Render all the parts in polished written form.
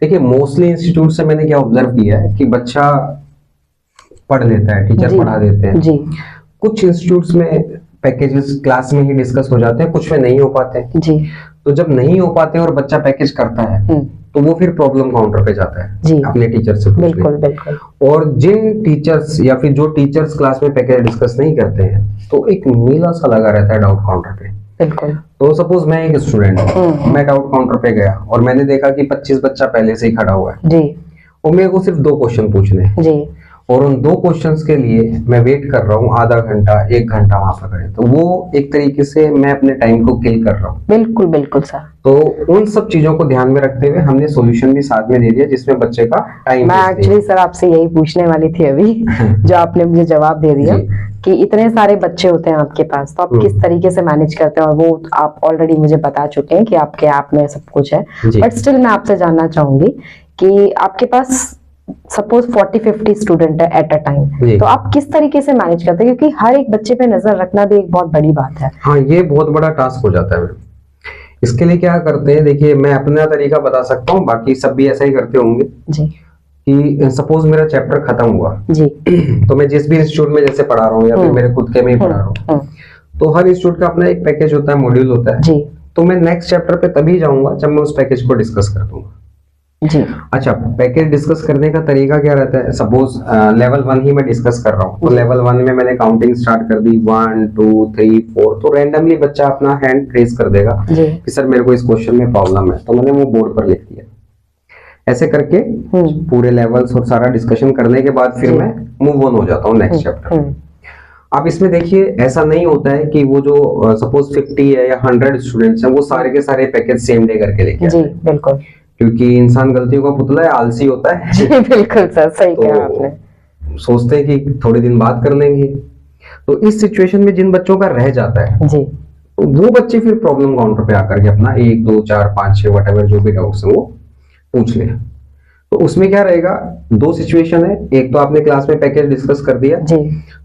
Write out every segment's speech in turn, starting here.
देखिए mostly institute से मैंने क्या ऑब्जर्व किया है कि बच्चा पढ़ लेता है, टीचर जी पढ़ा देते हैं। जी कुछ इंस्टीट्यूट्स में पैकेजेस क्लास में ही डिस्कस हो जाते हैं, कुछ में नहीं हो पाते। जी तो जब नहीं हो पाते और बच्चा पैकेज करता है तो वो फिर प्रॉब्लम काउंटर पे जाता है जी अपने टीचर से पूछ बिल्कुल के। बिल्कुल। और जिन टीचर्स या फिर जो टीचर्स क्लास में पैकेज डिस्कस नहीं करते हैं तो एक नीला सा लगा रहता है डाउट काउंटर पे। बिल्कुल। तो सपोज मैं एक स्टूडेंट हूँ, मैं डाउट काउंटर पे गया और मैंने देखा कि 25 बच्चा पहले से ही खड़ा हुआ है जी और मेरे को सिर्फ 2 क्वेश्चन पूछने हैं जी और उन 2 क्वेश्चंस के लिए मैं वेट कर रहा हूँ आधा घंटा 1 घंटा वहां पर खड़े, तो वो एक तरीके से मैं अपने टाइम को किल कर रहा हूँ। बिल्कुल बिल्कुल सर। तो उन सब चीजों को ध्यान में रखते हुए हमने सॉल्यूशन भी साथ में दे दिया जिसमें बच्चे का टाइम। मैं एक्चुअली सर आपसे यही पूछने वाली थी अभी जो आपने मुझे जवाब दे दिया कि इतने सारे बच्चे होते हैं आपके पास, तो आप किस तरीके से मैनेज करते हैं, और वो आप ऑलरेडी मुझे बता चुके हैं कि आपके ऐप में सब कुछ है, बट स्टिल मैं आपसे जानना चाहूंगी कि आपके पास सपोज 40-50 स्टूडेंट है एट अ टाइम, तो आप किस तरीके से मैनेज करते हैं, क्योंकि हर एक बच्चे पे नजर रखना भी एक बहुत बड़ी बात है। हाँ, ये बहुत बड़ा टास्क हो जाता है। इसके लिए क्या करते हैं, देखिए मैं अपना तरीका बता सकता हूँ, बाकी सब भी ऐसा ही करते होंगे जी। कि सपोज मेरा चैप्टर खत्म हुआ जी तो मैं जिस भी इंस्टीट्यूट में जैसे पढ़ा रहा हूँ या फिर मेरे खुद के में ही पढ़ा रहा हूँ, तो हर इंस्टीट्यूट का अपना एक पैकेज होता है, मॉड्यूल होता है जी। तो मैं नेक्स्ट चैप्टर पे तभी जाऊंगा जब मैं उस पैकेज को डिस्कस कर दूंगा जी। अच्छा, पैकेज डिस्कस करने का तरीका क्या रहता है, सपोज लेवल 1 ही मैं डिस्कस कर रहा हूँ, तो लेवल 1 में मैंने काउंटिंग स्टार्ट कर दी 1 2 3 4, तो रैंडमली बच्चा अपना हैंड रेज कर देगा कि सर मेरे को इस क्वेश्चन में प्रॉब्लम है, तो मैंने वो बोर्ड पर लिख दिया। ऐसे करके पूरे लेवल्स और सारा डिस्कशन करने के बाद फिर मैं मूव ऑन हो जाता हूँ नेक्स्ट चैप्टर। आप इसमें देखिए ऐसा नहीं होता है कि वो जो सपोज 50 है या 100 स्टूडेंट्स हैं वो सारे के सारे पैकेज सेम डे करके लेके आते हैं। बिल्कुल, क्योंकि इंसान गलतियों का पुतला है, आलसी होता है जी। बिल्कुल सर, सही कहा आपने। सोचते हैं कि थोड़े दिन बाद कर लेंगे, तो इस सिचुएशन में जिन बच्चों का रह जाता है जी, तो वो बच्चे फिर प्रॉब्लम काउंटर पे आकर के अपना 1 2 4 5 6 व्हाटएवर जो भी डाउट्स हैं वो पूछ ले। तो उसमें क्या रहेगा, 2 सिचुएशन है, एक तो आपने क्लास में पैकेज डिस्कस कर दिया जी,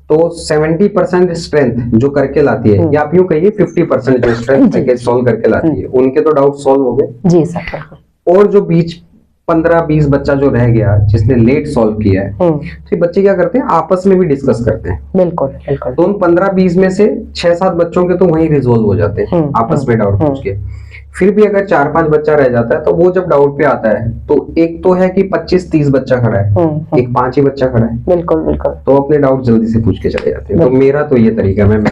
तो 70% स्ट्रेंथ जो करके लाती है, या आप यूं कहिए 50% जो स्ट्रेंथ पैकेज सॉल्व करके लाती है, उनके तो डाउट सॉल्व हो गए जी सर। और जो बीच 15-20 बच्चा जो रह गया जिसने लेट सॉल्व किया है, तो ये बच्चे क्या करते हैं आपस में भी डिस्कस करते हैं। बिल्कुल बिल्कुल। तो उन 15-20 में से 6-7 बच्चों के तो वहीं रिजोल्व हो जाते हैं आपस में डाउट पूछ के। फिर भी अगर 4-5 बच्चा रह जाता है तो वो जब डाउट पे आता है तो एक तो है कि 25-30 बच्चा खड़ा है, एक 5 ही बच्चा खड़ा है। बिल्कुल बिल्कुल। तो अपने डाउट जल्दी से पूछ के चले जाते हैं। तो मेरा तो ये तरीका है, मैं